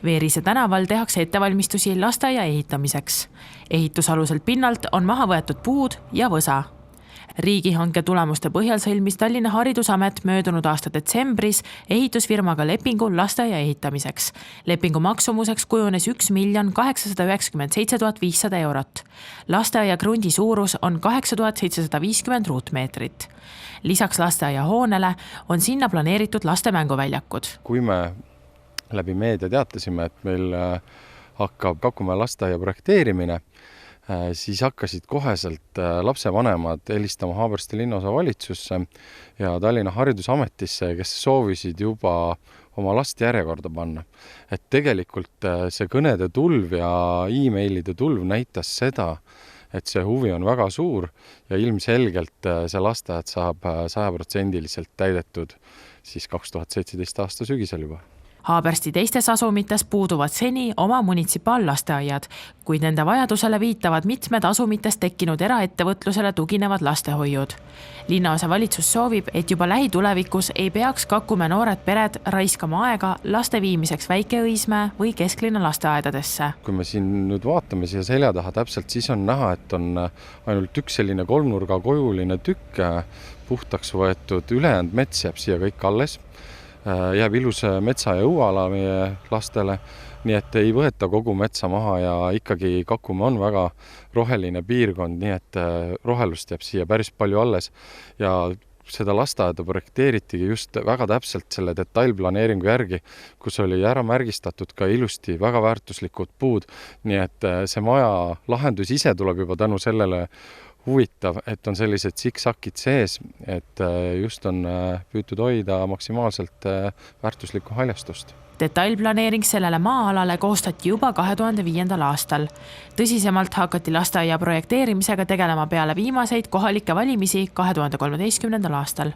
Veerise tänaval tehakse ettevalmistusi lasteaia ehitamiseks. Ehitusaluselt pinnalt on maha võetud puud ja võsa. Riigihanke tulemuste põhjal sõlmis Tallinna Haridusamet möödunud aasta detsembris ehitusfirmaga lepingu lasteaia ehitamiseks. Lepingu maksumuseks kujunes 1 897 500 eurot. Lasteaia krundi suurus on 8750 ruutmeetrit. Lisaks lasteaia hoonele on sinna planeeritud laste mänguväljakud. Kui me läbi meedia teatasime, et meil hakkab Kakumäe lasteaia projekteerimine, siis hakkasid koheselt lapsevanemad helistama Haabersti linnaosa valitsusse ja Tallinna Haridusametisse, kes soovisid juba oma last järjekorda panna. Et tegelikult see kõnede tulv ja e-mailide tulv näitas seda, et see huvi on väga suur ja ilmselgelt see lasteaed saab 100% täidetud siis 2017 aasta sügisel juba. Haabersti teistes asumites puuduvad seni oma munitsipaallasteaiad, kuid nende vajadusele viitavad mitmed asumites tekkinud eraettevõtlusele tuginevad lastehoiud. Linnaosa valitsus soovib, et juba lähitulevikus ei peaks Kakumäe noored pered raiskama aega laste viimiseks Väike-Õismäe või kesklinna lasteaedadesse. Kui me siin nüüd vaatame siia selja taha täpselt, siis on näha, et on ainult üks selline kolmnurga kojuline tükk puhtaks võetud, ülejäänud mets jääb siia kõik alles. Jääb ilus metsa- ja õuala meie lastele, nii et ei võeta kogu metsa maha ja ikkagi Kakumäe on väga roheline piirkond, nii et rohelust jääb siia päris palju alles ja seda lasteaeda projekteeritigi just väga täpselt selle detailplaneeringu järgi, kus oli ära märgistatud ka ilusti väga väärtuslikud puud, nii et see maja lahendus ise tuleb juba tänu sellele huvitav, et on sellised siksakid sees, et just on püütud hoida maksimaalselt väärtuslikku haljastust. Detailplaneering sellele maa-alale koostati juba 2005. aastal. Tõsisemalt hakati lasteaia projekteerimisega tegelema peale viimaseid kohalikke valimisi 2013. aastal.